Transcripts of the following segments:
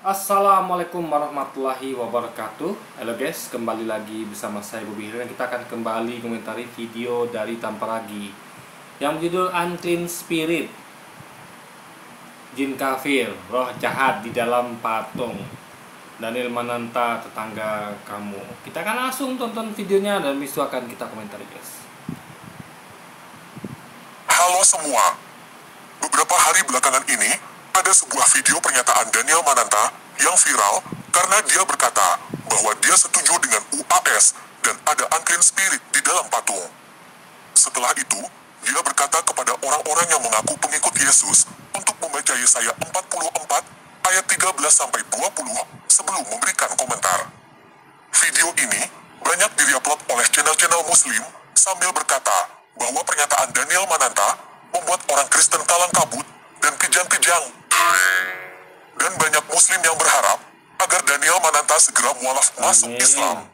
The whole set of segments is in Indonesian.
Assalamualaikum warahmatullahi wabarakatuh. Halo guys, kembali lagi bersama saya Bobby dan kita akan kembali komentari video dari Tamparagi yang berjudul Unclean Spirit, Jin kafir, roh jahat di dalam patung. Daniel Mananta, tetangga kamu. Kita akan langsung tonton videonya dan itu akan kita komentari guys. Halo semua. Beberapa hari belakangan ini, ada sebuah video pernyataan Daniel Mananta yang viral karena dia berkata bahwa dia setuju dengan UAS dan ada unclean spirit di dalam patung. Setelah itu, dia berkata kepada orang-orang yang mengaku pengikut Yesus untuk membaca Yesaya 44 ayat 13-20 sebelum memberikan komentar. Video ini banyak di-upload oleh channel-channel Muslim sambil berkata bahwa pernyataan Daniel Mananta membuat orang Kristen kalang kabut dan kejang-kejang. Dan banyak Muslim yang berharap agar Daniel Mananta segera mualaf masuk Islam.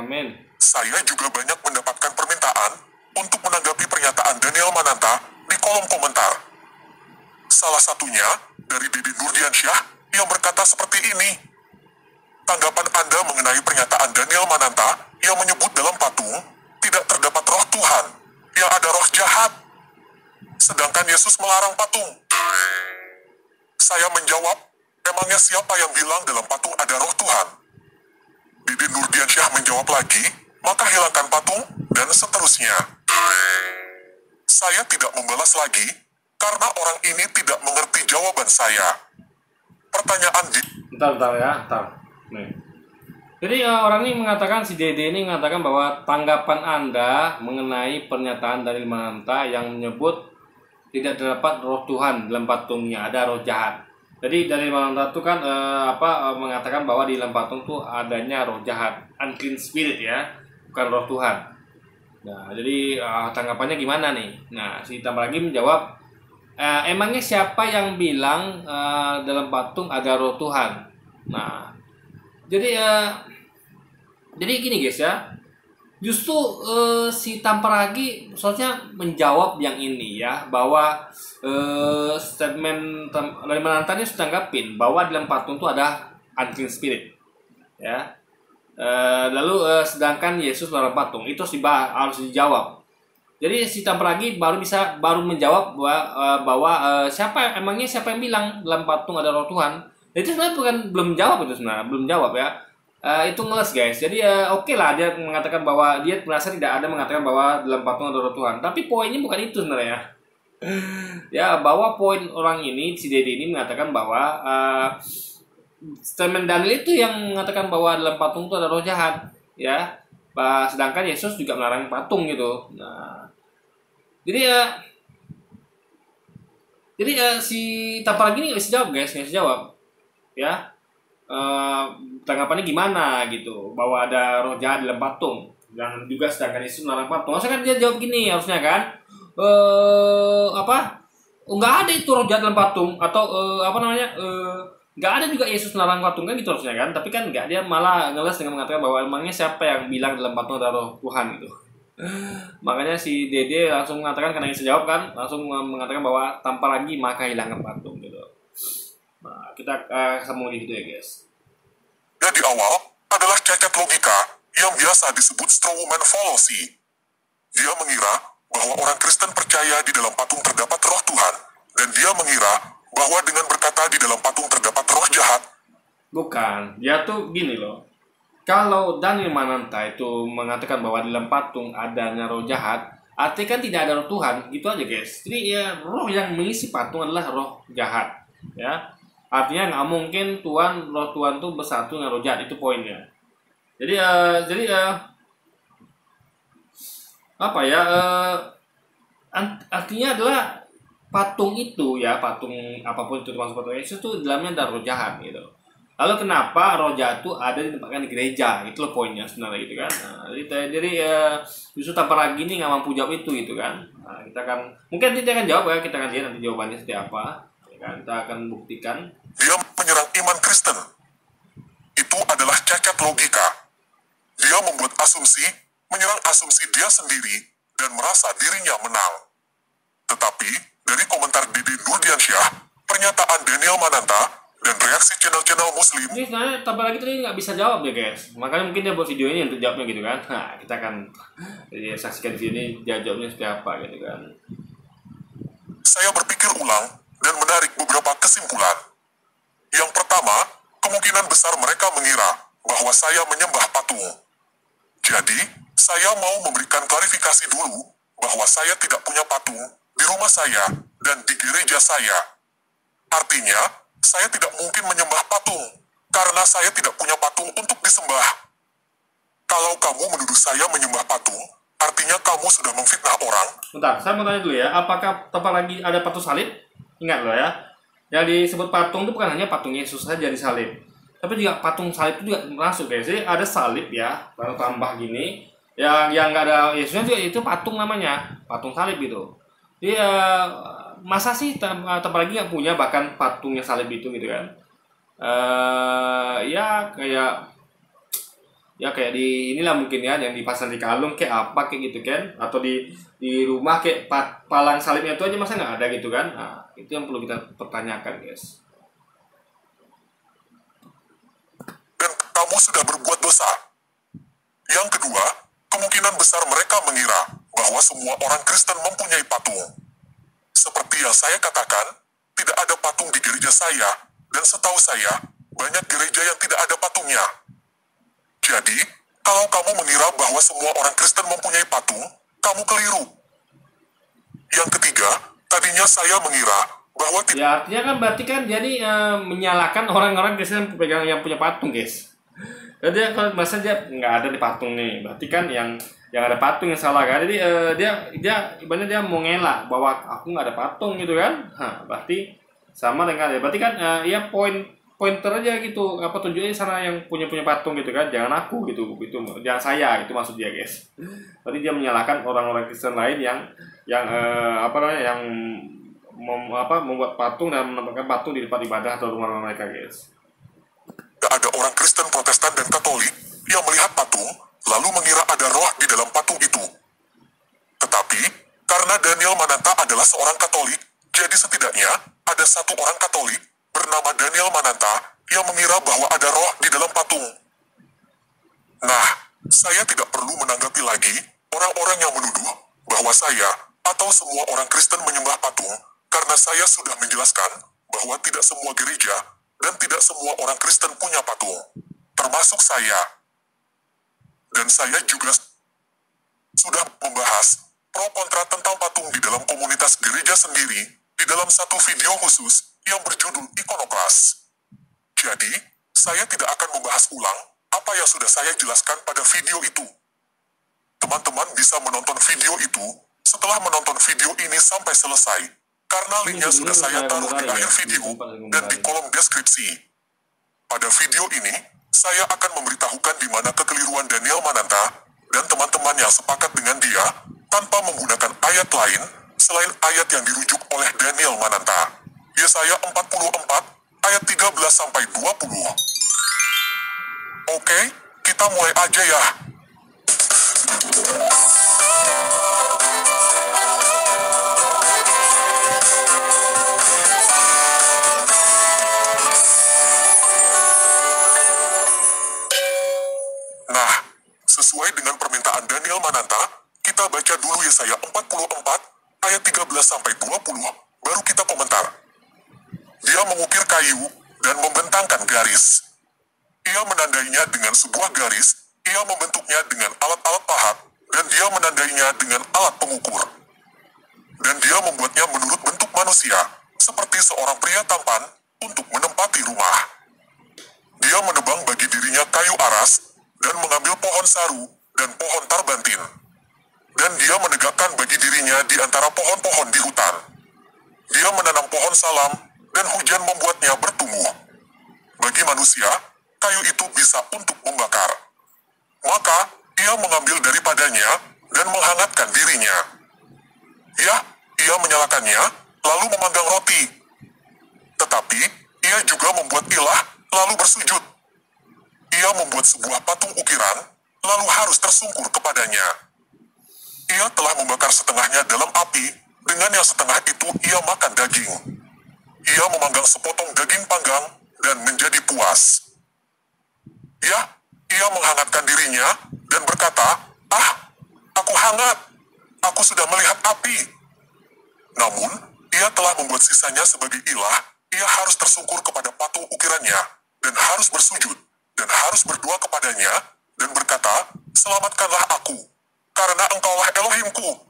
Amin. Saya juga banyak mendapatkan permintaan untuk menanggapi pernyataan Daniel Mananta di kolom komentar. Salah satunya dari Dede Nurdiansyah yang berkata seperti ini. Tanggapan Anda mengenai pernyataan Daniel Mananta yang menyebut dalam patung tidak terdapat roh Tuhan, yang ada roh jahat. Sedangkan Yesus melarang patung. Saya menjawab, emangnya siapa yang bilang dalam patung ada roh Tuhan? Dede Nurdiansyah menjawab lagi, maka hilangkan patung, dan seterusnya. Saya tidak membalas lagi, karena orang ini tidak mengerti jawaban saya. Pertanyaan di... Bentar ya, bentar. Nih. Jadi orang ini mengatakan, si Dede ini mengatakan bahwa tanggapan Anda mengenai pernyataan dari Mananta yang menyebut tidak terdapat roh Tuhan dalam patungnya, ada roh jahat. Jadi dari Mananta itu kan mengatakan bahwa di dalam patung itu adanya roh jahat, unclean spirit ya, bukan roh Tuhan. Nah, jadi tanggapannya gimana nih? Nah, si Tamparagi menjawab, emangnya siapa yang bilang dalam patung ada roh Tuhan? Nah, jadi gini guys ya, justru si Tamparagi soalnya menjawab yang ini ya, bahwa statement dari Mananta ini sudah tanggapin bahwa dalam patung itu ada unclean spirit ya. Lalu sedangkan Yesus melarang patung, itu harus dijawab. Jadi si Tamparagi baru menjawab bahwa siapa yang bilang dalam patung ada roh Tuhan. Itu sebenarnya belum jawab, itu sebenarnya belum jawab ya. Itu ngeles guys. Jadi oke lah dia mengatakan bahwa dia merasa tidak ada mengatakan bahwa dalam patung ada roh Tuhan. Tapi poinnya bukan itu sebenarnya. Ya, bahwa poin orang ini, si Dede ini mengatakan bahwa statement Daniel itu yang mengatakan bahwa dalam patung itu ada roh jahat ya. Sedangkan Yesus juga melarang patung gitu. Nah, jadi si Tamparagi ini nggak bisa jawab guys, nggak bisa jawab ya. Tanggapannya gimana gitu bahwa ada roh jahat dalam patung, dan juga sedangkan Yesus melarang patung. Harusnya kan dia jawab gini harusnya kan, nggak ada itu roh jahat dalam patung, atau nggak ada juga Yesus melarang patung, kan gitu harusnya kan. Tapi kan nggak, dia malah ngeles dengan mengatakan bahwa emangnya siapa yang bilang dalam patung ada roh Tuhan gitu. Makanya si Dede langsung mengatakan, karena yang jawab kan, langsung mengatakan bahwa Tamparagi maka hilangkan patung gitu. Nah, kita sambung lagi gitu ya guys. Dan di awal adalah cacat logika yang biasa disebut strawman fallacy. Dia mengira bahwa orang Kristen percaya di dalam patung terdapat roh Tuhan, dan dia mengira bahwa dengan berkata di dalam patung terdapat roh jahat. Bukan, dia tuh gini loh. Kalau Daniel Mananta itu mengatakan bahwa di dalam patung adanya roh jahat, artinya kan tidak ada roh Tuhan, gitu aja guys. Jadi ya, roh yang mengisi patung adalah roh jahat ya. Artinya nggak mungkin roh Tuhan tuh bersatu dengan roh jahat, itu poinnya. Jadi artinya adalah patung itu ya, patung apapun itu termasuk patung Yesus itu dalamnya ada roh jahat gitu. Lalu kenapa roh jahat itu ada ditempatkan di gereja? Itu loh poinnya sebenarnya gitu kan. Nah, jadi justru Tamparagi ini nggak mampu jawab itu gitu kan. Nah, kita akan mungkin nanti dia akan jawab ya, kita akan lihat nanti jawabannya seperti apa. Ya kan? Kita akan buktikan. Dia menyerang iman Kristen. Itu adalah cacat logika. Dia membuat asumsi, menyerang asumsi dia sendiri, dan merasa dirinya menang. Tetapi, dari komentar Dede Nurdiansyah, pernyataan Daniel Mananta dan reaksi channel-channel muslim. Ini sebenarnya tambah lagi tadi nggak bisa jawab ya guys. Makanya mungkin dia buat video ini untuk jawabnya gitu kan. Nah, kita akan saksikan video ini dia jawabnya seperti apa gitu kan. Saya berpikir ulang dan menarik beberapa kesimpulan. Yang pertama, kemungkinan besar mereka mengira bahwa saya menyembah patung. Jadi, saya mau memberikan klarifikasi dulu bahwa saya tidak punya patung di rumah saya dan di gereja saya. Artinya, saya tidak mungkin menyembah patung karena saya tidak punya patung untuk disembah. Kalau kamu menuduh saya menyembah patung, artinya kamu sudah memfitnah orang. Bentar, saya mau tanya dulu ya, apakah tempat lagi ada patung salib? Ingat loh ya, yang disebut patung itu bukan hanya patung Yesus saja di salib, tapi juga patung salib itu juga masuk guys. Jadi ada salib ya, baru tambah gini, yang nggak ada Yesusnya juga itu patung namanya, patung salib gitu. Jadi masa sih tempat lagi nggak punya bahkan patungnya salib itu gitu kan? Ya kayak di inilah mungkin ya, yang dipasang di kalung kayak apa kayak gitu kan, atau di rumah kayak palang salibnya itu aja masa nggak ada gitu kan. Nah, itu yang perlu kita pertanyakan guys. Dan kamu sudah berbuat dosa. Yang kedua, kemungkinan besar mereka mengira bahwa semua orang Kristen mempunyai patung. Seperti yang saya katakan, tidak ada patung di gereja saya, dan setahu saya, banyak gereja yang tidak ada patungnya. Jadi, kalau kamu mengira bahwa semua orang Kristen mempunyai patung, kamu keliru. Yang ketiga, tadinya saya mengira bahwa ya artinya kan berarti kan jadi menyalahkan orang-orang Kristen yang punya patung guys. Jadi kalau masa dia nggak ada di patung nih, berarti kan yang ada patung yang salah kan. Jadi dia ibaratnya dia mau ngelak bahwa aku nggak ada patung gitu kan. Berarti sama dengan ya, berarti kan ya pointer aja gitu, apa tunjuknya sana yang punya patung gitu kan, jangan aku gitu, itu jangan saya, itu maksud dia guys. Berarti dia menyalahkan orang-orang Kristen lain yang membuat patung dan menempatkan patung di tempat ibadah atau rumah mereka guys. ada orang Kristen, Protestan, dan Katolik yang melihat patung, lalu mengira ada roh di dalam patung itu. Tetapi, karena Daniel Mananta adalah seorang Katolik, jadi setidaknya ada satu orang Katolik bernama Daniel Mananta yang mengira bahwa ada roh di dalam patung. Nah, saya tidak perlu menanggapi lagi orang-orang yang menuduh bahwa saya atau semua orang Kristen menyembah patung, karena saya sudah menjelaskan bahwa tidak semua gereja dan tidak semua orang Kristen punya patung, termasuk saya. Dan saya juga sudah membahas pro kontra tentang patung di dalam komunitas gereja sendiri di dalam satu video khusus yang berjudul Ikonoklas. Jadi, saya tidak akan membahas ulang apa yang sudah saya jelaskan pada video itu. Teman-teman bisa menonton video itu setelah menonton video ini sampai selesai, karena linknya sudah saya taruh di akhir video dan di kolom deskripsi. Pada video ini, saya akan memberitahukan di mana kekeliruan Daniel Mananta dan teman-teman yang sepakat dengan dia tanpa menggunakan ayat lain selain ayat yang dirujuk oleh Daniel Mananta. Yesaya 44 ayat 13-20. Oke, kita mulai aja ya. Nah, sesuai dengan permintaan Daniel Mananta, kita baca dulu Yesaya 44 ayat 13-20, baru kita komentar. Dia mengukir kayu dan membentangkan garis. Ia menandainya dengan sebuah garis, ia membentuknya dengan alat-alat pahat, dan dia menandainya dengan alat pengukur. Dan dia membuatnya menurut bentuk manusia, seperti seorang pria tampan, untuk menempati rumah. Dia menebang bagi dirinya kayu aras, dan mengambil pohon saru, dan pohon tarbantin. Dan dia menegakkan bagi dirinya di antara pohon-pohon di hutan. Dia menanam pohon salam, dan hujan membuatnya bertumbuh. Bagi manusia, kayu itu bisa untuk membakar. Maka, ia mengambil daripadanya, dan menghangatkan dirinya. Ya, ia menyalakannya, lalu memanggang roti. Tetapi, ia juga membuat ilah, lalu bersujud. Ia membuat sebuah patung ukiran, lalu harus tersungkur kepadanya. Ia telah membakar setengahnya dalam api, dengan yang setengah itu ia makan daging. Ia memanggang sepotong daging panggang, dan menjadi puas. Ya, ia menghangatkan dirinya dan berkata, "Ah, aku hangat. Aku sudah melihat api." Namun, ia telah membuat sisanya sebagai ilah. Ia harus tersungkur kepada patung ukirannya dan harus bersujud dan harus berdoa kepadanya dan berkata, "Selamatkanlah aku, karena Engkaulah Elohimku."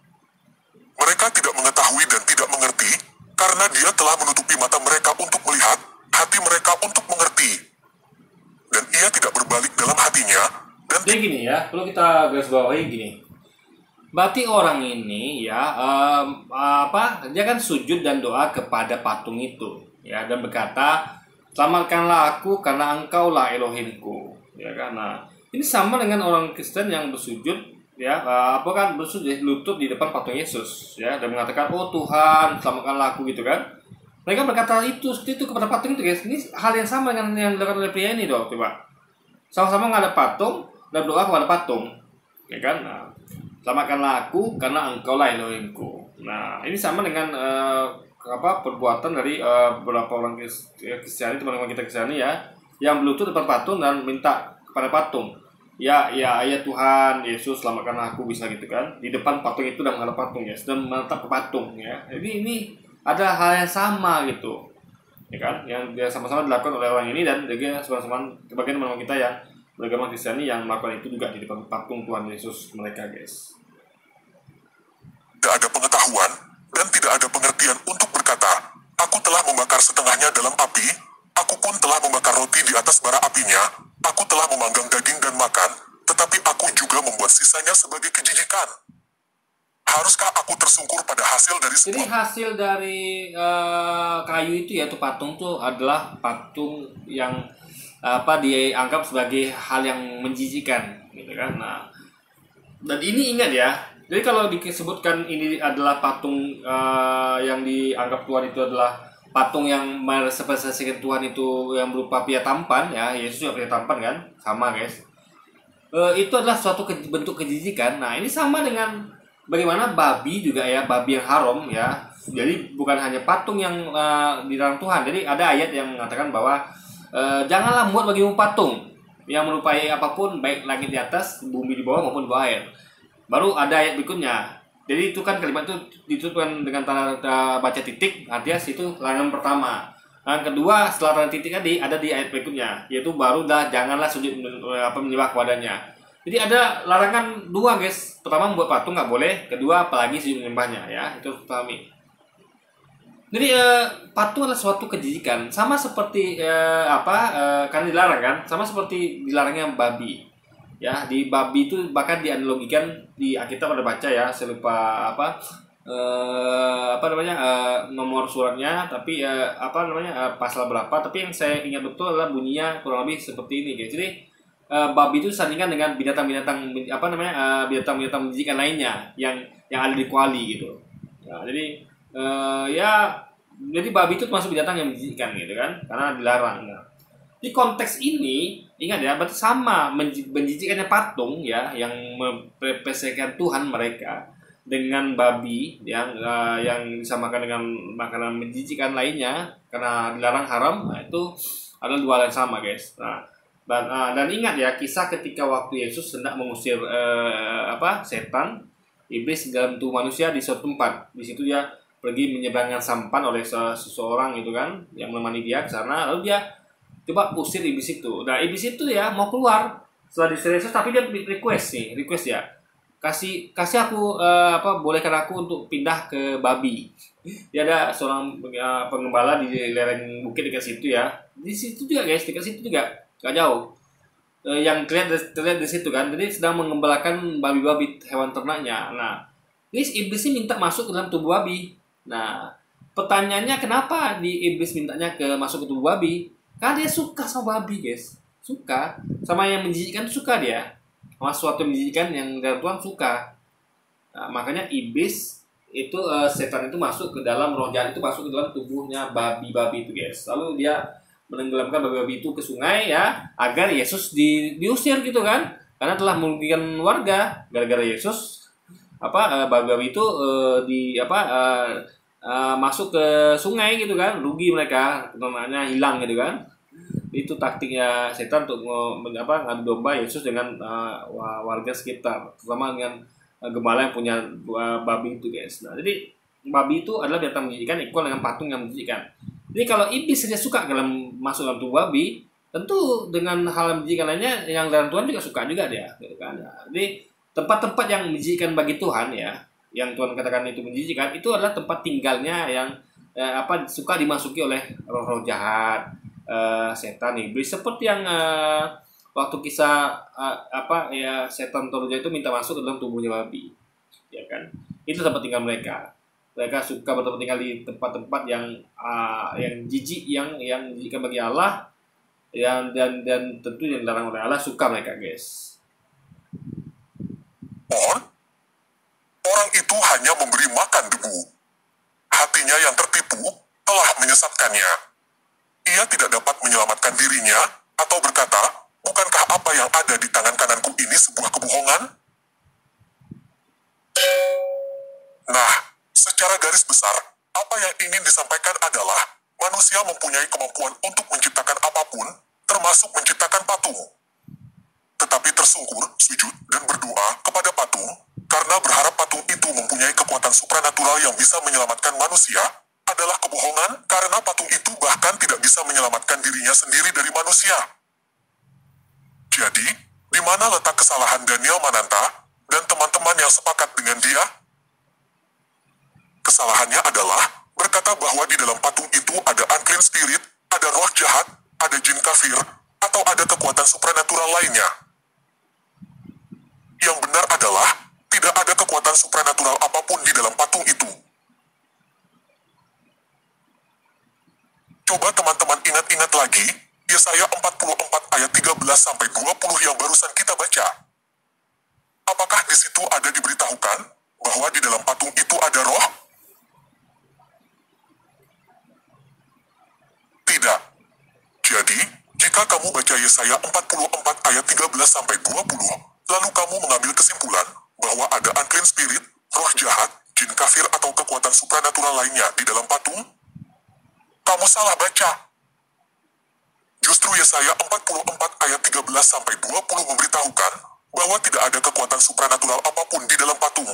Mereka tidak mengetahui dan tidak mengerti, karena dia telah menutupi mata mereka untuk melihat, hati mereka untuk mengerti. Dan ia tidak berbalik dalam hatinya, dan Jadi gini ya, kalau kita garis bawahi gini. Berarti orang ini ya dia kan sujud dan doa kepada patung itu ya dan berkata, "Selamatkanlah aku karena Engkaulah Elohimku." Ya karena ini sama dengan orang Kristen yang bersujud ya bersujud lutut di depan patung Yesus ya dan mengatakan, "Oh Tuhan, selamatkanlah aku," gitu kan. Mereka berkata itu seperti itu kepada patung itu, guys. Ini hal yang sama dengan yang dilakukan oleh pria ini dong, coba. Sama-sama menghadap patung dan doa kepada patung. Ya kan? Nah, selamatkanlah aku karena Engkaulah Elohimku. Nah, ini sama dengan perbuatan dari beberapa orang Kristiani, teman-teman kita Kristiani ya, yang berlutut depan patung dan minta kepada patung. Ya Tuhan Yesus, selamatkanlah aku, bisa gitu kan. Di depan patung itu dan menghadap patung ya, sedang menatap ke patung ya. Jadi ini ada hal yang sama gitu. Ya kan? Yang dia sama-sama dilakukan oleh orang ini dan juga sama-sama sebagian teman-teman kita yang beragama Kristiani yang melakukan itu juga di depan patung Tuhan Yesus mereka, guys. tidak ada pengetahuan dan tidak ada pengertian untuk berkata, "Aku telah membakar setengahnya dalam api, aku pun telah membakar roti di atas bara apinya, aku telah memanggang daging dan makan, tetapi aku juga membuat sisanya sebagai kejijikan. Haruskah aku tersungkur pada hasil dari Jadi sebuah..." hasil dari kayu itu yaitu patung itu adalah patung yang dianggap sebagai hal yang menjijikan gitu kan. Nah, dan ini ingat ya. Jadi kalau disebutkan ini adalah patung yang dianggap Tuhan itu adalah patung yang merepresentasikan Tuhan itu yang berupa pria tampan ya, Yesus juga pria tampan kan, sama guys. Itu adalah suatu bentuk kejijikan. Nah, ini sama dengan bagaimana babi juga ya, babi yang haram ya. Jadi bukan hanya patung yang dilarang Tuhan. Jadi ada ayat yang mengatakan bahwa janganlah membuat bagimu patung yang merupai apapun, baik langit di atas, bumi di bawah maupun di bawah air. Baru ada ayat berikutnya. Jadi itu kan kalimat itu ditutupkan dengan tanda baca titik, artinya itu larangan pertama. Larangan kedua setelah tanda titik tadi ada di ayat berikutnya, yaitu baru janganlah sujud menyembah kepadanya. Jadi ada larangan dua, guys. Pertama membuat patung nggak boleh, kedua apalagi sujud menyembahnya ya, itu pahami. Jadi patung adalah suatu kejijikan, sama seperti karena dilarang kan, sama seperti dilarangnya babi. Ya, di babi itu bahkan dianalogikan di Alkitab ada baca ya, saya lupa nomor suratnya, tapi pasal berapa, tapi yang saya ingat betul adalah bunyinya kurang lebih seperti ini guys. Jadi babi itu disandingkan dengan binatang-binatang binatang-binatang menjijikan lainnya yang ada di kuali gitu. Nah, jadi babi itu termasuk binatang yang menjijikan gitu kan, karena dilarang. Nah, di konteks ini ingat ya, berarti sama menjijikannya patung ya yang merepresentasikan Tuhan mereka dengan babi yang disamakan dengan makanan menjijikan lainnya karena dilarang haram. Nah, itu adalah dua hal yang sama guys. Nah, dan ingat ya kisah ketika waktu Yesus hendak mengusir setan iblis dalam tubuh manusia di suatu tempat. Di situ dia pergi menyeberangkan sampan oleh seseorang itu kan yang menemani dia ke sana, lalu dia coba usir iblis itu. Nah, iblis itu ya mau keluar setelah disir Yesus, tapi dia request ya, kasih aku bolehkan aku untuk pindah ke babi. Dia ada seorang pengembala di lereng bukit dekat situ ya, di situ juga guys, dekat situ juga gak jauh. Yang terlihat di situ kan, jadi sedang mengembalakan babi-babi hewan ternaknya. Nah, iblis ini minta masuk ke dalam tubuh babi. Nah, pertanyaannya kenapa iblis mintanya masuk ke tubuh babi? Karena dia suka sama babi, guys. Suka. Sama yang menjijikkan suka dia. Sama sesuatu yang menjijikkan yang dalam Tuhan suka. Nah, makanya iblis itu setan itu masuk ke dalam, roh jahat itu masuk ke dalam tubuhnya babi-babi itu, guys. Lalu dia menenggelamkan babi-babi itu ke sungai ya, agar Yesus diusir gitu kan. Karena telah merugikan warga gara-gara Yesus babi-babi itu masuk ke sungai gitu kan, rugi mereka, namanya hilang gitu kan. Itu taktiknya setan untuk ngadu domba Yesus dengan warga sekitar, terutama dengan gembala yang punya babi itu guys. Nah, jadi babi itu adalah binatang menjijikan, equal dengan patung yang menjijikan. Jadi kalau iblis saja suka dalam masuk dalam tubuh babi, tentu dengan hal yang menjijikan lainnya yang dalam Tuhan juga suka juga dia, gitu kan. Jadi tempat-tempat yang menjijikan bagi Tuhan ya, yang Tuhan katakan itu menjijikan, itu adalah tempat tinggalnya yang suka dimasuki oleh roh-roh jahat, setan, iblis, seperti yang waktu kisah setan Toruja itu minta masuk ke dalam tubuhnya babi, ya kan? Itu tempat tinggal mereka. Mereka suka bertempat tinggal di tempat-tempat yang jijik, yang menjijikkan bagi Allah, dan tentu yang dilarang oleh Allah, suka mereka, guys. Orang itu hanya memberi makan debu. Hatinya yang tertipu telah menyesatkannya. Ia tidak dapat menyelamatkan dirinya atau berkata, bukankah apa yang ada di tangan kananku ini sebuah kebohongan? Nah, secara garis besar, apa yang ingin disampaikan adalah manusia mempunyai kemampuan untuk menciptakan apapun, termasuk menciptakan patung. Tetapi tersungkur, sujud, dan berdoa kepada patung, karena berharap patung itu mempunyai kekuatan supranatural yang bisa menyelamatkan manusia, adalah kebohongan karena patung itu bahkan tidak bisa menyelamatkan dirinya sendiri dari manusia. Jadi, di mana letak kesalahan Daniel Mananta dan teman-teman yang sepakat dengan dia? Kesalahannya adalah berkata bahwa di dalam patung itu ada unclean spirit, ada roh jahat, ada jin kafir, atau ada kekuatan supranatural lainnya. Yang benar adalah tidak ada kekuatan supranatural apapun di dalam patung itu. Coba teman-teman ingat-ingat lagi, Yesaya 44 ayat 13-20 yang barusan kita baca. Apakah di situ ada diberitahukan bahwa di dalam patung itu ada roh? Tidak. Jadi, jika kamu baca Yesaya 44 ayat 13-20, lalu kamu mengambil kesimpulan bahwa ada unclean spirit, roh jahat, jin kafir atau kekuatan supranatural lainnya di dalam patung, kamu salah baca. Justru Yesaya 44 ayat 13-20 memberitahukan bahwa tidak ada kekuatan supranatural apapun di dalam patung.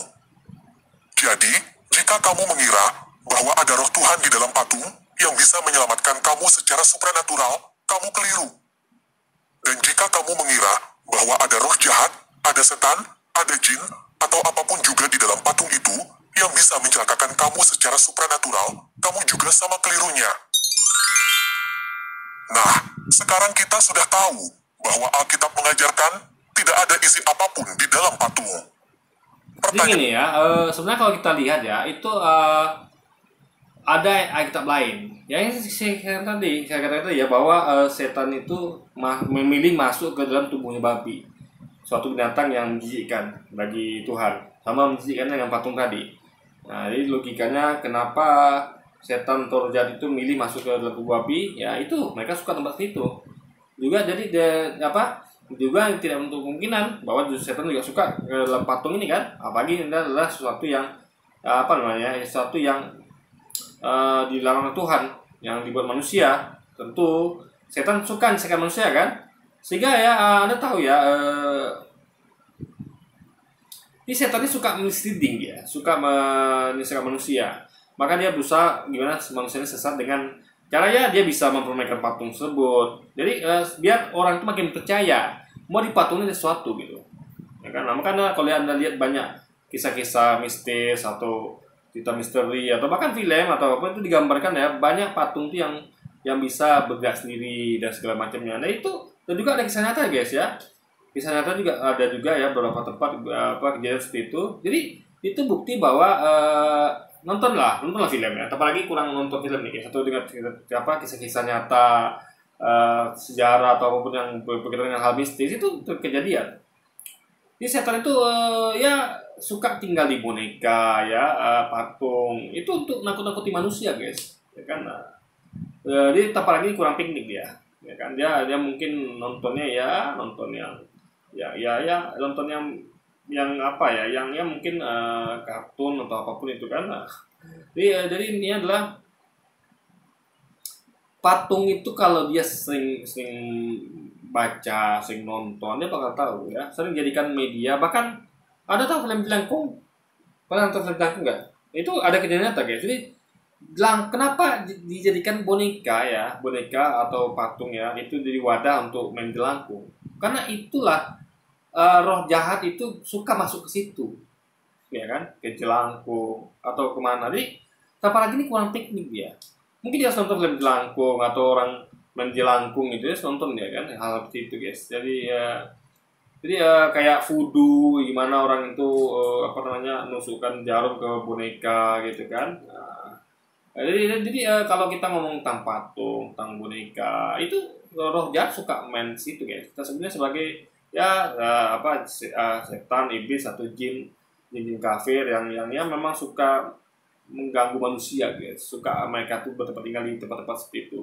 Jadi, jika kamu mengira bahwa ada roh Tuhan di dalam patung yang bisa menyelamatkan kamu secara supranatural, kamu keliru. Dan jika kamu mengira bahwa ada roh jahat, ada setan, ada jin, atau apapun juga di dalam patung itu yang bisa mencelakakan kamu secara supranatural, kamu juga sama kelirunya. Nah, sekarang kita sudah tahu bahwa Alkitab mengajarkan tidak ada isi apapun di dalam patung. Jadi gini ya, sebenarnya kalau kita lihat ya, itu ada Alkitab lain. Yang saya katakan tadi ya, bahwa setan itu memilih masuk ke dalam tubuhnya babi, suatu binatang yang menjijikkan bagi Tuhan, sama menjijikkan dengan patung tadi. Nah, jadi logikanya kenapa setan atau jahat itu milih masuk ke dalam tubuh babi, ya itu mereka suka tempat itu. Juga jadi juga tidak untuk kemungkinan bahwa setan juga suka ke dalam patung ini kan, apalagi ini adalah sesuatu yang sesuatu yang dilarang Tuhan, yang dibuat manusia. Tentu setan suka menyesakan manusia kan, sehingga ya Anda tahu ya, ini setan ini suka misleading, dia suka menyesakan manusia. Maka dia berusaha gimana manusia ini sesat dengan caranya dia bisa mempermainkan patung tersebut. Jadi biar orang itu makin percaya mau di patung ini ada sesuatu gitu. Ya kan? Nah, makanya kalau Anda lihat banyak kisah-kisah mistis atau cerita misteri atau bahkan film atau apa itu digambarkan ya, banyak patung itu yang bisa bergerak sendiri dan segala macamnya. Nah itu, dan juga ada kisah nyata guys ya. Kisah nyata juga ada juga ya, beberapa tempat kejadian seperti itu. Jadi itu bukti bahwa nontonlah filmnya. Apalagi kurang nonton film nih, satu dengan kisah-kisah nyata, sejarah atau apapun yang berkaitan dengan hal mistis itu kejadian. Jadi setan itu ya suka tinggal di boneka ya, patung itu untuk nakut-nakuti manusia guys, ya kan. Jadi apalagi kurang piknik ya kan, dia mungkin nontonnya ya nonton yang nonton yang apa ya, yang mungkin kartun atau apapun itu kan. Jadi ini adalah patung itu kalau dia sering baca, sering nonton, dia bakal tahu ya. Sering jadikan media, bahkan ada tahu film jelangkung. Pernah nonton film jelangkung nggak? Itu ada kejadian nyata guys. Jadi kenapa dijadikan boneka ya, boneka atau patung ya, itu jadi wadah untuk main jelangkung? Karena itulah roh jahat itu suka masuk ke situ, ya kan, ke jelangkung atau kemana. Jadi apalagi ini kurang teknik dia. Mungkin dia nonton film jelangkung atau orang main jelangkung itu dia nonton dia kan hal seperti itu guys. Jadi kayak voodoo, gimana orang itu nusukkan jarum ke boneka gitu kan. Jadi kalau kita ngomong tentang patung, tentang boneka, itu roh jahat suka main situ guys. Kita sebenarnya sebagai setan, iblis atau jin kafir yang memang suka mengganggu manusia guys. Suka mereka tuh bertempat tinggal di tempat-tempat seperti itu,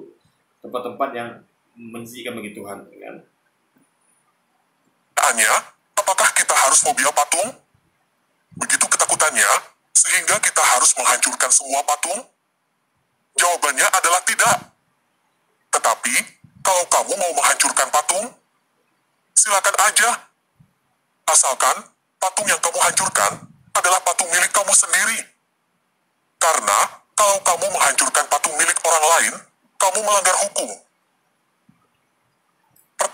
tempat-tempat yang menjijikan bagi Tuhan, kan? Tanya, apakah kita harus fobia patung? Begitu ketakutannya, sehingga kita harus menghancurkan semua patung? Jawabannya adalah tidak. Tetapi, kalau kamu mau menghancurkan patung, silakan aja. Asalkan, patung yang kamu hancurkan adalah patung milik kamu sendiri. Karena, kalau kamu menghancurkan patung milik orang lain, kamu melanggar hukum.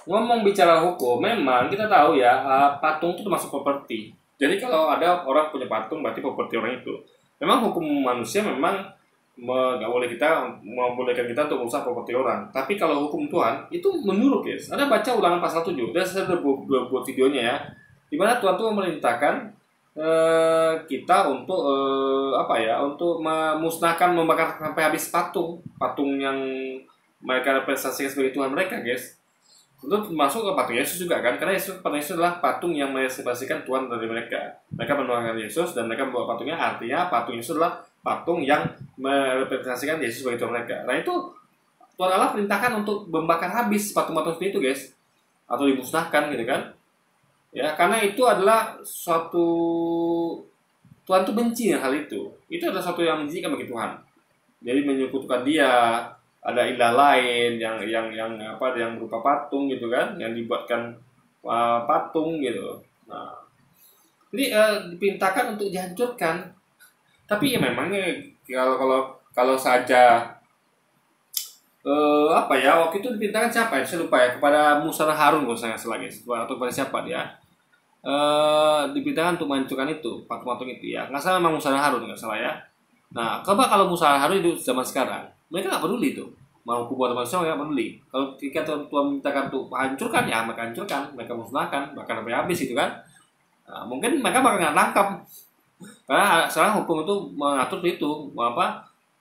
Ngomong bicara hukum, memang kita tahu ya, patung itu termasuk properti. Jadi kalau ada orang punya patung, berarti properti orang itu. Memang hukum manusia memang nggak boleh membolehkan kita untuk merusak properti orang. Tapi kalau hukum Tuhan, itu menurut guys. Ada baca Ulangan pasal 7, dan saya udah buat videonya ya. Dimana Tuhan tuh memerintahkan kita untuk untuk memusnahkan, membakar sampai habis patung yang mereka representasikan sebagai Tuhan mereka guys. Itu masuk ke patung Yesus juga kan, karena patung Yesus adalah patung yang merepresentasikan Tuhan dari mereka. Mereka menuangkan Yesus dan mereka membawa patungnya, artinya patung Yesus adalah patung yang merepresentasikan Yesus sebagai Tuhan mereka. Nah itu Tuhan Allah perintahkan untuk membakar habis patung-patung seperti itu guys, atau dimusnahkan gitu kan. Ya, karena itu adalah suatu, Tuhan tuh benci hal itu. Itu adalah suatu yang menjijikan bagi Tuhan. Jadi menyekutukan Dia, ada ilah lain yang berupa patung gitu kan, yang dibuatkan patung gitu. Nah, jadi diperintahkan untuk dihancurkan. Tapi ya memangnya kalau saja waktu itu diperintahkan siapa ya? Saya lupa ya, kepada Musa dan Harun kalau saya salah guys, atau kepada siapa dia diperintahkan untuk menghancurkan itu patung-patung itu ya. Nggak salah memang Musa dan Harun, nggak salah ya. Nah, coba kalau Musa dan Harun itu zaman sekarang, mereka nggak peduli tuh. Mau kubuat manusia nggak peduli. Kalau ketika Tuhan mintakan untuk hancurkan, ya mereka hancurkan, mereka musnahkan, bahkan sampai habis gitu kan. Nah, mungkin mereka bakal nggak tangkap. Karena sekarang hukum itu mengatur itu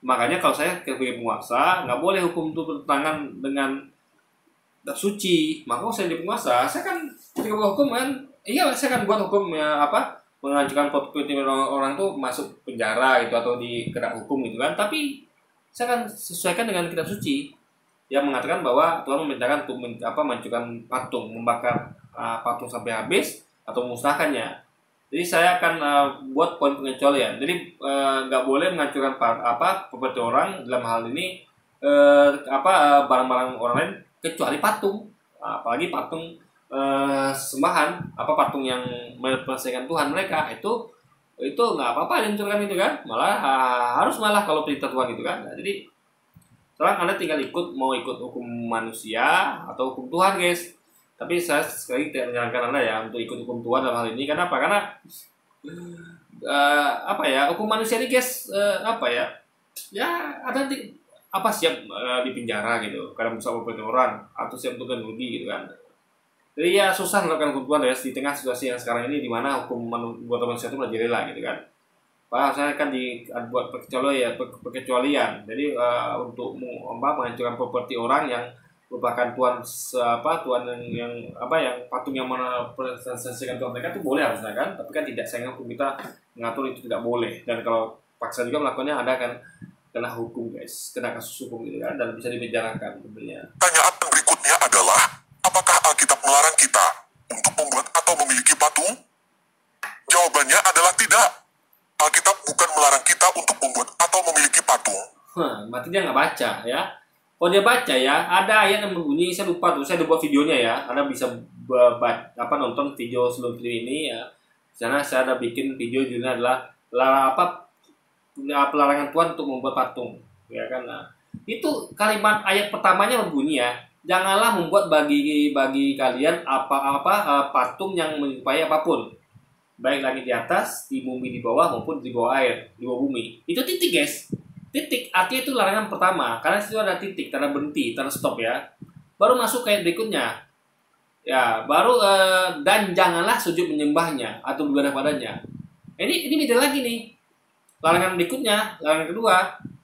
makanya kalau saya sebagai penguasa nggak boleh hukum itu bertentangan dengan suci. Maka kalau saya jadi penguasa, saya kan ketika buat hukum kan, saya kan buat hukum menghancurkan properti orang itu masuk penjara gitu atau dikena hukum gitu kan. Tapi saya akan sesuaikan dengan kitab suci yang mengatakan bahwa Tuhan memerintahkan untuk menghancurkan patung, membakar patung sampai habis atau memusnahkannya. Jadi saya akan buat poin pengecualian. Jadi nggak boleh menghancurkan properti orang dalam hal ini barang-barang orang lain kecuali patung, apalagi patung sembahan, patung yang merepresentasikan Tuhan mereka itu nggak apa-apa dihancurkan itu kan, harus kalau perintah Tuhan gitu kan. Nah, jadi sekarang Anda tinggal mau ikut hukum manusia atau hukum Tuhan guys. Tapi saya sekali tidak menyarankan Anda ya untuk ikut hukum Tuhan dalam hal ini. Kenapa? Karena hukum manusia ini guys ada siap di penjara gitu karena merusak properti orang atau siap untuk rugi gitu kan. Jadi ya susah melakukan hukum Tuhan ya di tengah situasi yang sekarang ini di mana hukum buat manusia itu merajalela gitu kan. Saya kan buat perkecualian. Jadi untuk menghancurkan properti orang yang merupakan Tuhan yang patung yang merepresentasikan Tuhan mereka itu boleh harusnya kan, tapi kan tidak, sayang hukum kita mengatur itu tidak boleh, dan kalau paksa juga melakukannya ada kan kena hukum guys, kena kasus hukum gitu kan, dan bisa dipenjarakan tentunya. Pertanyaan berikutnya adalah, apakah Alkitab melarang kita untuk membuat atau memiliki patung? Jawabannya adalah tidak. Alkitab bukan melarang kita untuk membuat atau memiliki patung. Berarti dia nggak baca ya. Kalau dia baca ya, ada ayat yang berbunyi, saya lupa tuh, saya udah buat videonya ya. Anda bisa nonton video sebelum video ini ya. Di sana saya ada bikin video judulnya adalah pelarangan Tuhan untuk membuat patung, ya kan? Nah, itu kalimat ayat pertamanya berbunyi ya, janganlah membuat bagi kalian patung yang menyerupai apapun, baik langit di atas, di bumi di bawah maupun di bawah air, di bawah bumi. Itu titik, guys. Titik, artinya itu larangan pertama, karena situ ada titik, tanda berhenti, tanda stop ya. Baru masuk ke ayat berikutnya. Ya, baru dan janganlah sujud menyembahnya atau beribadah padanya. Ini beda lagi nih. Larangan berikutnya, larangan kedua,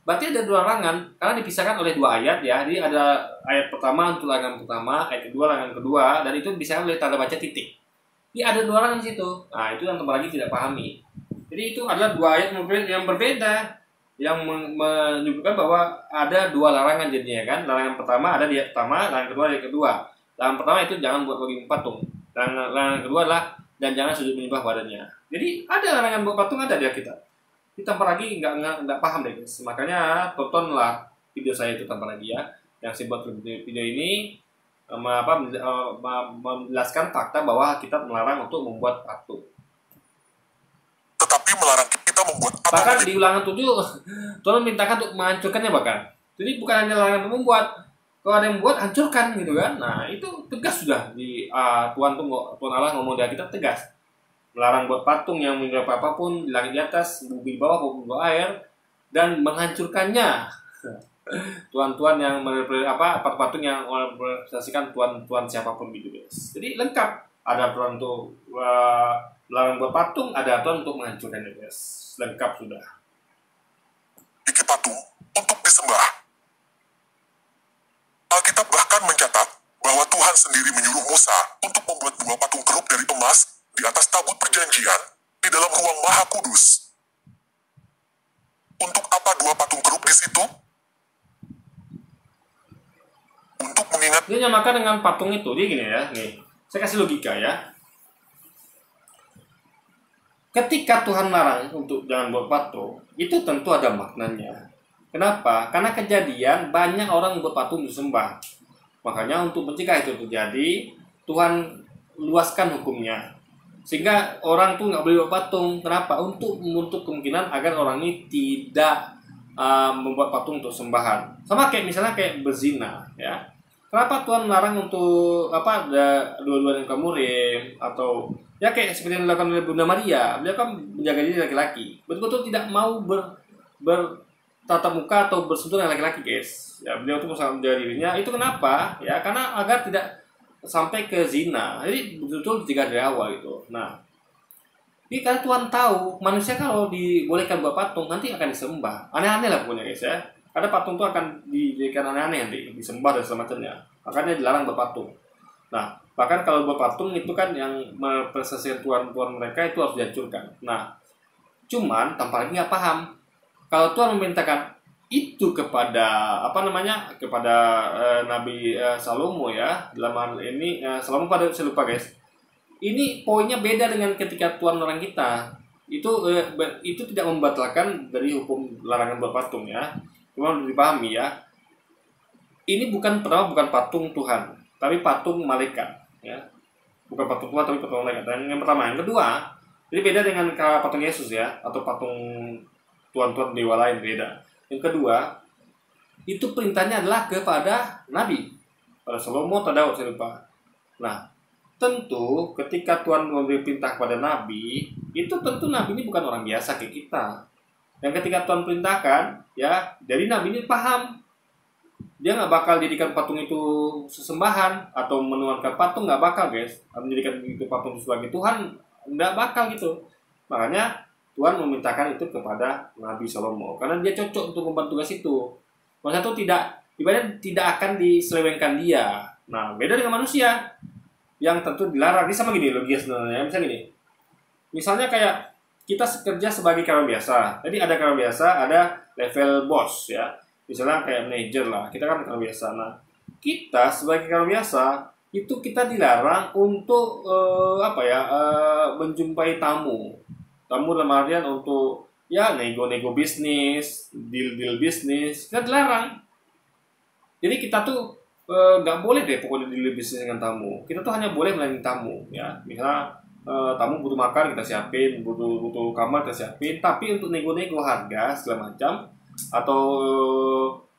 berarti ada dua larangan karena dipisahkan oleh dua ayat ya. Jadi ada ayat pertama untuk larangan pertama, ayat kedua larangan kedua, dan itu dipisahkan oleh tanda baca titik. Ini ada dua larangan di situ. Nah, itu yang teman lagi tidak pahami. Jadi itu adalah dua ayat yang berbeda, yang menunjukkan bahwa ada dua larangan jadinya kan. Larangan pertama ada di ayat pertama, larangan kedua di ayat kedua. Larangan pertama itu jangan buat bagi patung. Larangan kedua adalah dan jangan sujud menyembah padanya. Jadi ada larangan buat patung, ada di kita. Kita tanpa lagi nggak paham deh guys. Makanya tontonlah video saya itu tanpa lagi ya. Yang saya buat video ini menjelaskan fakta bahwa kita melarang untuk membuat patung. Tetapi melarang kita membuat atau Bahkan di ulangan 7 Tuhan memintakan untuk menghancurkannya bahkan. Jadi bukan hanya larangan untuk membuat, kalau ada yang membuat hancurkan gitu kan. Nah itu tegas sudah di Tuhan Allah ngomong dari kita tegas. Melarang buat patung yang menyerupai apapun di langit di atas, bumi di bawah maupun di bawah air, dan menghancurkannya. Tuhan-tuhan yang patung yang merepresentasikan Tuhan siapapun gitu guys. Jadi lengkap. Ada aturan untuk melarang buat patung, ada aturan untuk menghancurkannya guys. Lengkap sudah. Bikin patung untuk disembah. Alkitab bahkan mencatat bahwa Tuhan sendiri menyuruh Musa untuk membuat dua patung kerub dari emas di atas tabut perjanjian di dalam ruang Maha Kudus. Untuk apa dua patung kerub di situ? Untuk mengingat. Dia nyamakan dengan patung itu. Dia gini ya, nih. Saya kasih logika ya. Ketika Tuhan larang untuk jangan buat patung, itu tentu ada maknanya. Kenapa? Karena kejadian banyak orang buat patung disembah. Makanya untuk mencegah itu terjadi, Tuhan luaskan hukumnya. Sehingga orang tuh nggak boleh buat patung. Kenapa? Untuk kemungkinan agar orang ini tidak membuat patung untuk sembahan. Sama kayak misalnya kayak berzina, ya. Kenapa Tuhan melarang untuk dua-dua yang kamurim atau ya kayak seperti yang dilakukan oleh Bunda Maria. Beliau kan menjaga diri laki-laki. Betul-betul tidak mau bertatap muka atau bersentuhan dengan laki-laki, guys. Ya, beliau tuh sangat menjaga dirinya. Itu kenapa? Ya, karena agar tidak sampai ke zina. Jadi betul-betul dicegah dari awal gitu. Nah, ini karena Tuhan tahu manusia kalau dibolehkan buat patung nanti akan disembah. Aneh-aneh lah pokoknya guys ya. Ada patung itu akan dijadikan aneh-aneh nanti, disembah dan semacamnya. Makanya dilarang buat patung. Nah, bahkan kalau buat patung itu kan yang merepresentasikan Tuhan mereka itu harus dihancurkan. Nah, cuman tanpa lagi nggak paham. Kalau Tuhan memerintahkan itu kepada kepada Nabi Salomo ya, dalam hal ini Salomo pada saya lupa guys. Ini poinnya beda dengan ketika Tuhan melarang kita. Itu tidak membatalkan dari hukum larangan buat patung ya. Cuma harus dipahami ya. Ini bukan patung Tuhan, tapi patung malaikat ya. Bukan patung Tuhan tapi patung malaikat. Dan yang pertama, yang kedua, jadi beda dengan patung Yesus ya atau patung tuan-tuan dewa lain beda. Yang kedua, itu perintahnya adalah kepada nabi, pada Salomo atau Daud saya lupa. Nah, tentu ketika Tuhan memberi perintah kepada nabi, itu tentu nabi ini bukan orang biasa kayak kita. Dan ketika Tuhan perintahkan, ya, jadi nabi ini paham. Dia nggak bakal jadikan patung itu sesembahan atau menuhankan patung, nggak bakal guys. Menjadikan itu patung sebagai Tuhan, nggak bakal gitu. Makanya Tuhan memintakan itu kepada Nabi Salomo karena dia cocok untuk membantu tugas itu. Masa itu tidak akan diselewengkan dia. Nah, beda dengan manusia yang tentu dilarang. Ini sama gini logis sebenarnya. Misalnya kayak kita kerja sebagai karyawan biasa. Jadi ada karyawan biasa, ada level bos ya. Misalnya kayak manajer lah. Kita kan karyawan biasa. Nah, kita sebagai karyawan biasa itu kita dilarang untuk menjumpai tamu. Tamu dalam artian untuk ya nego-nego bisnis, deal bisnis, kita dilarang. Jadi kita tuh nggak boleh deh pokoknya deal bisnis dengan tamu. Kita tuh hanya boleh melayani tamu, ya. Misalnya tamu butuh makan kita siapin, butuh kamar kita siapin. Tapi untuk nego-nego harga segala macam, atau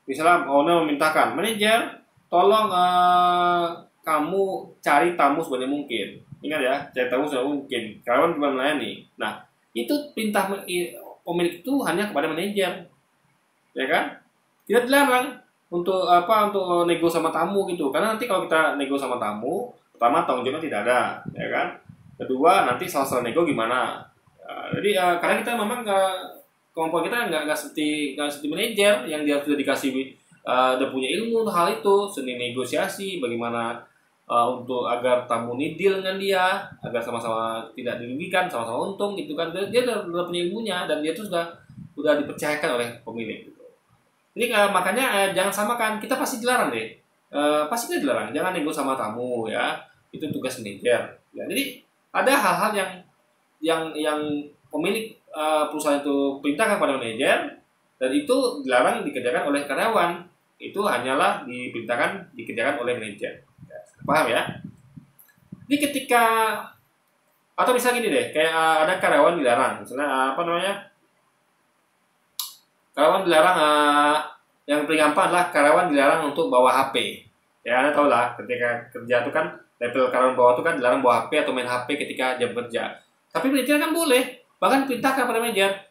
misalnya owner memintakan manajer, tolong kamu cari tamu sebanyak mungkin. Ingat ya, cari tamu sebanyak mungkin. Karyawan juga melayani. Nah, itu perintah pemilik itu hanya kepada manajer, ya kan? Tidak dilarang untuk untuk nego sama tamu gitu. Karena nanti kalau kita nego sama tamu, pertama tanggung jawabnya tidak ada, ya kan? Kedua, nanti salah nego gimana? Jadi karena kita memang kemampuan kita nggak seperti manajer yang dia sudah dikasih udah punya ilmu untuk hal itu, seni negosiasi, bagaimana untuk agar tamu ini deal dengan dia, agar sama-sama tidak dirugikan, sama-sama untung gitu kan. Dia udah punya ilmunya dan dia tuh sudah dipercayakan oleh pemilik gitu. Jadi makanya jangan samakan, kita pasti dilarang deh. Pasti kita dilarang, jangan nego sama tamu ya. Itu tugas manajer. Ya, jadi ada hal-hal yang pemilik perusahaan itu perintahkan pada manajer dan itu dilarang dikerjakan oleh karyawan. Itu hanyalah dikerjakan oleh manajer. Paham ya? Jadi ketika atau misalnya gini deh, kayak ada karyawan dilarang, misalnya karyawan dilarang, yang paling gampang adalah karyawan dilarang untuk bawa HP. Ya, Anda tahu lah, ketika kerja itu kan level karyawan bawah itu kan dilarang bawa HP atau main HP ketika jam kerja. Tapi manajer kan boleh, bahkan perintahkan pada manajer,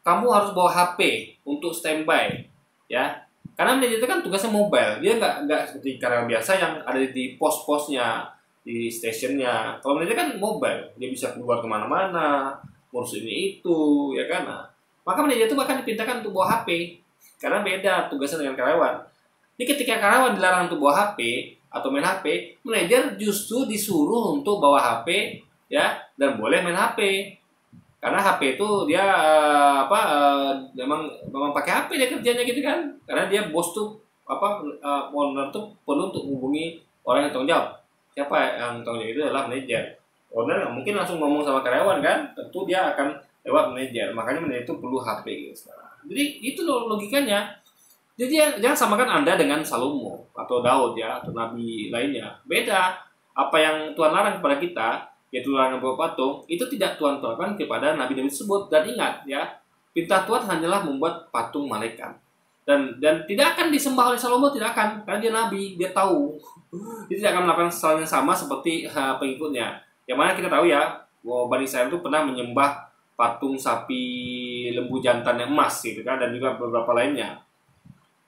kamu harus bawa HP untuk standby, ya. Karena manajer itu kan tugasnya mobile, dia nggak seperti karyawan biasa yang ada di pos-posnya, di stasiunnya. Kalau manajer kan mobile, dia bisa keluar kemana-mana, ngurus ini itu, ya kan. Nah, maka manajer itu bahkan dipintakan untuk bawa HP, karena beda tugasnya dengan karyawan. Jadi ketika karyawan dilarang untuk bawa HP atau main HP, manajer justru disuruh untuk bawa HP, ya, dan boleh main HP. Karena HP itu dia memang pakai HP dia kerjanya gitu kan. Karena dia bos tuh owner tuh perlu untuk menghubungi orang yang tanggung jawab. Siapa yang tanggung jawab itu adalah manajer. Owner nggak mungkin langsung ngomong sama karyawan kan, tentu dia akan lewat manajer. Makanya manajer itu perlu HP gitu. Jadi itu loh logikanya. Jadi jangan samakan Anda dengan Salomo atau Daud ya atau nabi lainnya. Beda. Apa yang Tuhan larang kepada kita, yaitu larangan bawa patung, itu tidak Tuhan terapkan kepada nabi-nabi tersebut. Dan ingat ya, perintah Tuhan hanyalah membuat patung malaikat. Dan tidak akan disembah oleh Salomo, tidak akan, karena dia nabi, dia tahu. Dia tidak akan melakukan hal yang sama seperti pengikutnya. Yang mana kita tahu ya, bahwa Bani Israel itu pernah menyembah patung sapi lembu jantan yang emas gitu kan, dan juga beberapa lainnya.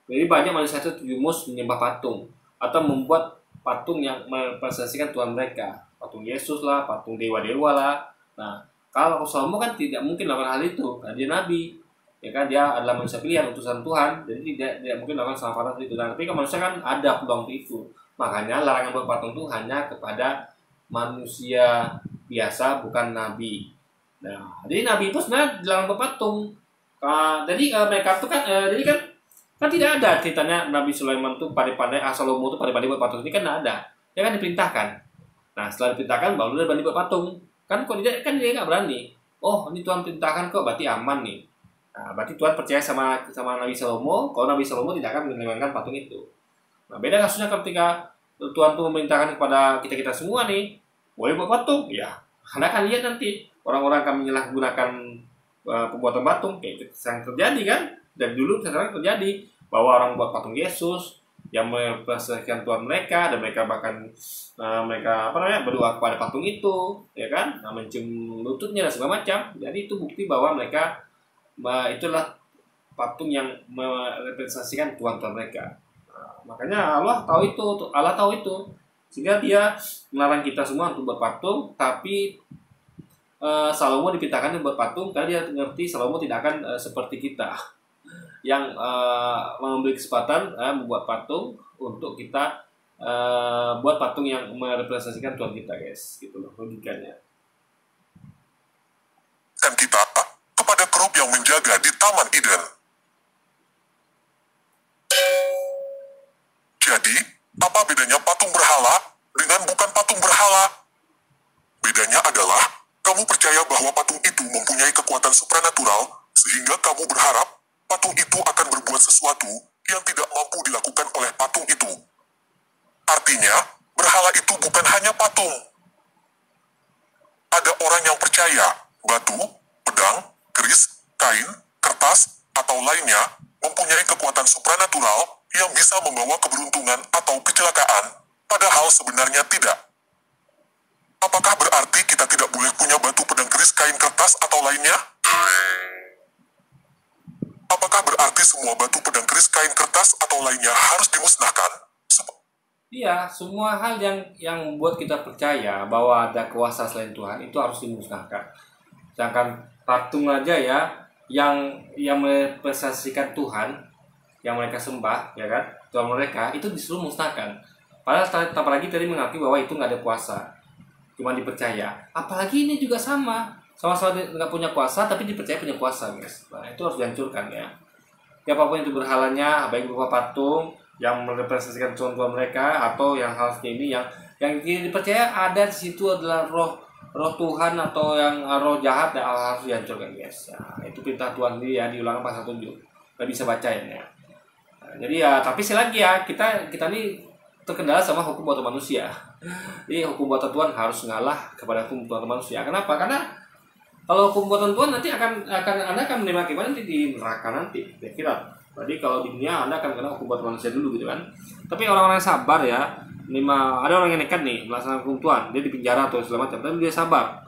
Jadi banyak manusia itu terjumus menyembah patung atau membuat patung yang merepresentasikan Tuhan mereka. Patung Yesus lah, patung dewa-dewa lah. Nah, kalau Salomo kan tidak mungkin melakukan hal itu, karena dia nabi, ya kan, dia adalah manusia pilihan, utusan Tuhan, jadi tidak mungkin melakukan salah itu. Nah, tapi kan manusia kan ada peluang itu, makanya larangan buat patung itu hanya kepada manusia biasa, bukan nabi. Nah, jadi nabi itu sebenarnya dilarang buat patung. Jadi mereka itu kan, kan tidak ada ceritanya Nabi Sulaiman tuh pandai-pandai, Salomo tuh pandai-pandai buat patung, ini kan tidak ada, dia kan diperintahkan. Nah, setelah diperintahkan baru dia berani buat patung. Kan kok dia nggak berani. Oh, ini Tuhan perintahkan kok, berarti aman nih. Nah, berarti Tuhan percaya sama Nabi Salomo. Kalau Nabi Salomo tidak akan menyelewengkan patung itu. Nah, beda kasusnya ketika Tuhan tuh memerintahkan kepada kita semua nih, boleh buat patung. Ya, Anda akan lihat nanti orang-orang akan menyalahgunakan pembuatan patung, kayak itu yang terjadi kan. Dan dulu sekarang terjadi bahwa orang buat patung Yesus yang merepresentasikan Tuhan mereka, dan mereka bahkan berdoa kepada patung itu, ya kan, mencium lututnya dan segala macam. Jadi itu bukti bahwa mereka itulah patung yang merepresentasikan Tuhan mereka. Makanya Allah tahu itu, sehingga Dia melarang kita semua untuk berpatung. Tapi Salomo dipintakan buat patung karena dia mengerti Salomo tidak akan seperti kita yang memberi kesempatan membuat patung untuk kita buat patung yang merepresentasikan Tuhan kita, guys. Gitu loh logikanya. Dan kita kepada kerup yang menjaga di Taman Eden. Jadi, apa bedanya patung berhala dengan bukan patung berhala? Bedanya adalah, kamu percaya bahwa patung itu mempunyai kekuatan supranatural, sehingga kamu berharap patung itu akan berbuat sesuatu yang tidak mampu dilakukan oleh patung itu. Artinya, berhala itu bukan hanya patung. Ada orang yang percaya batu, pedang, keris, kain, kertas, atau lainnya mempunyai kekuatan supranatural yang bisa membawa keberuntungan atau kecelakaan, padahal sebenarnya tidak. Apakah berarti kita tidak boleh punya batu, pedang, keris, kain, kertas, atau lainnya? Apakah berarti semua batu, pedang, keris, kain, kertas, atau lainnya harus dimusnahkan? Iya, semua hal yang membuat kita percaya bahwa ada kuasa selain Tuhan itu harus dimusnahkan. Sedangkan patung aja ya yang merepresentasikan Tuhan yang mereka sembah, ya kan, Tuhan mereka itu disuruh musnahkan. Padahal apalagi tadi mengakui bahwa itu nggak ada kuasa, cuma dipercaya. Apalagi ini juga sama-sama nggak punya kuasa tapi dipercaya punya kuasa, guys. Nah, itu harus dihancurkan ya. Ya apapun itu berhalanya, baik berupa patung yang merepresentasikan Tuhan mereka atau yang hal seperti ini yang dipercaya ada di situ adalah roh Tuhan atau yang roh jahat ya, harus dihancurkan, guys. Nah, itu perintah Tuhan sendiri ya, di Ulangan pasal 7. Nggak bisa baca ya. Nah, jadi ya, tapi selagi ya kita ini terkendala sama hukum buatan manusia. Jadi hukum buatan Tuhan harus ngalah kepada hukum buatan manusia. Kenapa? Karena kalau hukum buatan Tuhan nanti Anda akan menerima akibat nanti di neraka nanti, kira-kira. Jadi kalau di dunia Anda akan kena hukum buat manusia dulu gitu kan. Tapi orang-orang yang sabar ya, ada orang yang nekat nih melaksanakan hukum Tuhan, dia di penjara atau segala macam, tapi dia sabar,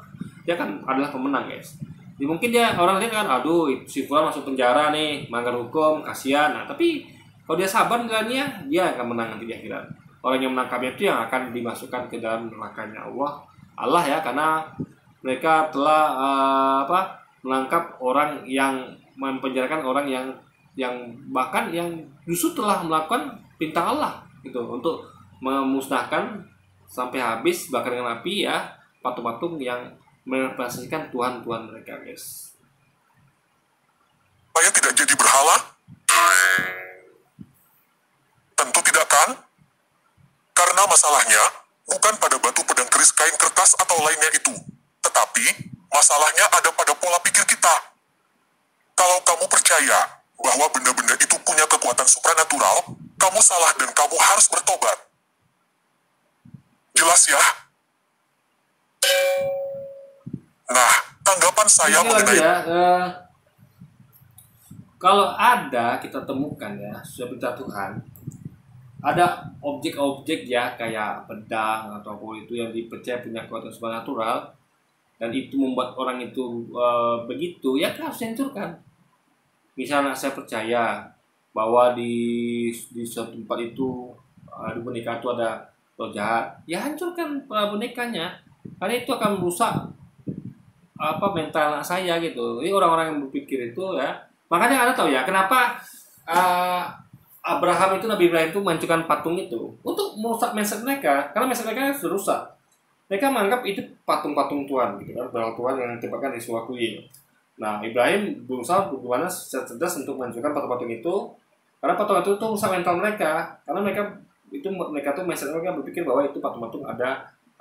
dia kan adalah pemenang, guys. Jadi mungkin dia orang lihat kan, aduh si Fulan masuk penjara nih, melanggar hukum, kasihan. Nah tapi kalau dia sabar nilainya, dia akan menang nanti di akhirat. Orang yang menangkapnya itu yang akan dimasukkan ke dalam nerakanya Allah ya, karena mereka telah menangkap orang yang mempenjarakan orang yang bahkan yang justru telah melakukan perintah Allah gitu untuk memusnahkan sampai habis, bakar dengan api ya patung-patung yang merepresentasikan Tuhan mereka, guys. Supaya tidak jadi berhala? Tentu tidak kan? Karena masalahnya bukan pada batu, pedang, keris, kain, kertas, atau lainnya itu, tetapi masalahnya ada pada pola pikir kita. Kalau kamu percaya bahwa benda-benda itu punya kekuatan supranatural, kamu salah dan kamu harus bertobat. Jelas ya? Nah, tanggapan saya mengenai... Ya, kalau ada kita temukan ya, sudah perintah Tuhan, ada objek-objek ya kayak pedang ataupun itu yang dipercaya punya kekuatan supranatural dan itu membuat orang itu begitu, ya harus dihancurkan. Misalnya saya percaya bahwa di suatu tempat itu di boneka itu ada roh jahat, ya hancurkan bonekanya, karena itu akan merusak mental anak saya gitu. Ini orang-orang yang berpikir itu ya, makanya Anda tahu ya kenapa Abraham itu, Nabi Ibrahim itu mengancurkan patung itu untuk merusak mindset mereka, karena mindset mereka sudah rusak. Mereka menganggap itu patung-patung Tuhan gitu kan, berhala Tuhan yang ditempatkan di sebuah kuil. Nah, Ibrahim berusaha bagaimana secara cerdas untuk menghancurkan patung-patung itu, karena patung itu tuh rusak mental mereka, karena mereka tuh mindset mereka berpikir bahwa itu patung-patung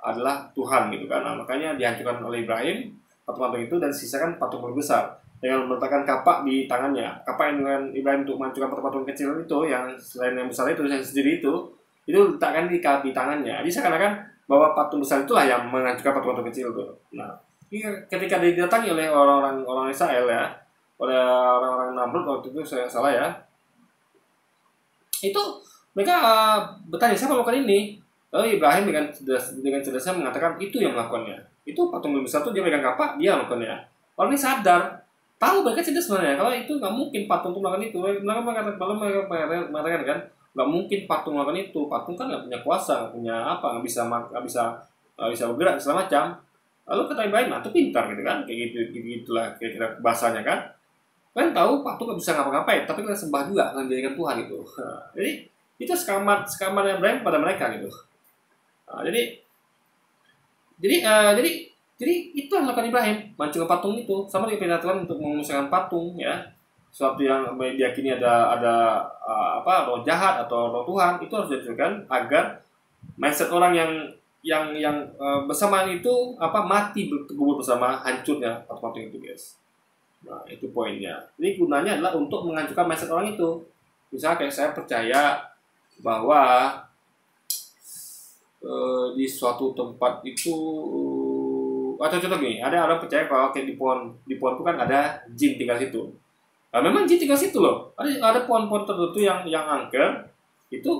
adalah Tuhan gitu kan. Nah, makanya dihancurkan oleh Ibrahim patung-patung itu dan sisakan patung besar dengan meletakkan kapak di tangannya. Kapak yang dengan Ibrahim untuk menghancurkan patung kecil itu, yang selain yang besar itu yang sendiri itu letakkan di tangannya. Jadi seakan-akan bahwa patung besar itulah yang menghancurkan patung-patung kecil itu. Nah, ketika didatangi oleh orang Israel ya, oleh orang-orang Namrud waktu itu saya salah ya, itu mereka bertanya siapa melakukan ini. Lalu Ibrahim dengan cerdasnya mengatakan itu yang melakukannya. Itu patung besar itu dia pegang kapak, dia melakukannya. Orang ini sadar, tahu mereka cerdas sebenarnya kalau itu nggak mungkin patung itu melakukan itu. Mereka mengatakan kan nggak mungkin patung melakukan itu. Patung kan nggak punya kuasa, nggak punya nggak bisa bergerak segala macam. Lalu kata Ibrahim, itu pintar gitu kan, kayak gitulah kira-kira bahasanya kan. Kan tahu patung nggak bisa ngapa-ngapain, tapi kita sembah juga, kan jadikan Tuhan gitu. Nah, jadi itu sekamarnya Ibrahim pada mereka gitu. Nah, jadi itu yang dilakukan Ibrahim, mencuri patung itu, sama dengan perintah Tuhan untuk memusnahkan patung ya. Sesuatu yang diyakini ada roh jahat atau roh Tuhan itu harus dihancurkan agar mindset orang yang bersamaan itu mati bergugur bersama hancurnya patung-patung itu, guys. Nah, itu poinnya. Jadi gunanya adalah untuk menghancurkan mindset orang itu. Misalnya kayak saya percaya bahwa di suatu tempat itu, atau contoh gini, ada orang percaya kalau kayak di pohon itu kan ada jin tinggal situ. Nah, memang jin tinggal situ loh. Ada pohon-pohon tertentu yang angker itu,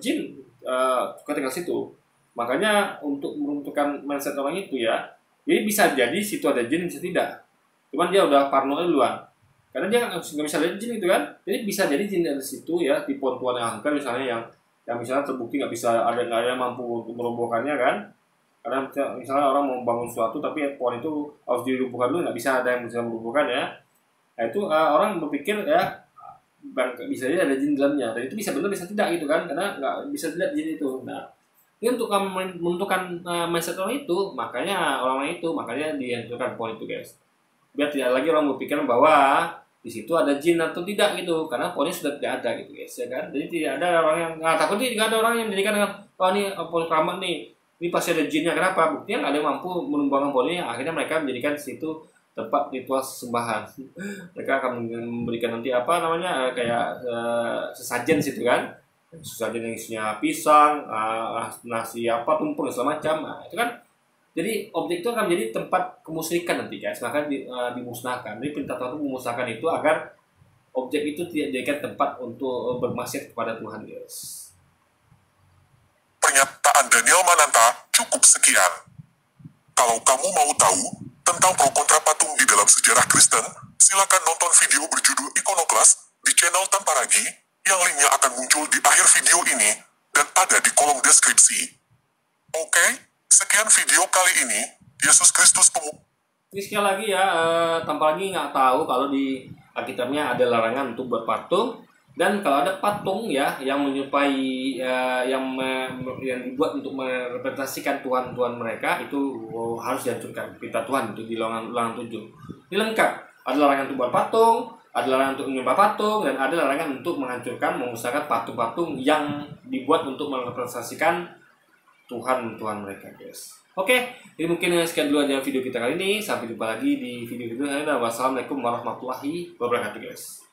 jin suka tinggal situ. Makanya untuk meruntuhkan mindset orang itu ya, jadi bisa jadi situ ada jin, bisa tidak. Cuman dia udah parno duluan. Karena dia nggak bisa lihat jin itu kan. Jadi bisa jadi jin dari situ ya, di pohon-pohon yang angker misalnya, yang misalnya terbukti nggak ada yang mampu untuk merobohkannya kan. Karena misalnya orang mau bangun sesuatu tapi pohon itu harus dilumpuhkan dulu, nggak bisa ada yang bisa melumpuhkan ya. Nah itu orang berpikir ya, bisa jadi ada jin dalamnya, dan itu bisa benar bisa tidak gitu kan, karena nggak bisa lihat jin itu. Nah ini untuk menentukan mindset orang itu, makanya dihancurkan pohon itu guys, biar tidak lagi orang berpikir bahwa di situ ada jin atau tidak gitu, karena pohonnya sudah tidak ada gitu guys ya kan. Jadi tidak ada orang yang takut, tidak ada orang yang menjadikan dengan ini pohon keramat nih, ini pasti ada jinnya. Kenapa? Buktinya nggak ada yang mampu menumbangkan pohonnya. Akhirnya mereka menjadikan situ tempat ritual sesembahan. Mereka akan memberikan nanti kayak sesajen situ kan, sesajen yang isinya pisang, nasi tumpeng segala macam. Nah, itu kan jadi objek itu akan menjadi tempat kemusyrikan nanti guys, maka dimusnahkan. Jadi perintah Tuhan itu memusnahkan itu agar objek itu tidak dijadikan tempat untuk bermaksiat kepada Tuhan guys. Pernyataan Daniel Mananta cukup sekian. Kalau kamu mau tahu tentang pro kontra patung di dalam sejarah Kristen, silakan nonton video berjudul Ikonoklas di channel Tanpa Ragi, yang linknya akan muncul di akhir video ini dan ada di kolom deskripsi. Oke, sekian video kali ini. Yesus Kristus Ini sekali lagi ya, Tanpa Ragi nggak tahu kalau di Alkitabnya ada larangan untuk berpatung. Dan kalau ada patung ya yang menyerupai yang dibuat untuk merepresentasikan Tuhan mereka, itu harus dihancurkan. Perintah Tuhan itu di ulangan 7. Ini lengkap. Ada larangan untuk buat patung, ada larangan untuk menyembah patung, dan ada larangan untuk menghancurkan, memusnahkan patung-patung yang dibuat untuk merepresentasikan Tuhan mereka guys. Oke, ini mungkin sekian dulu aja video kita kali ini. Sampai jumpa lagi di video-video lainnya. Wassalamualaikum warahmatullahi wabarakatuh guys.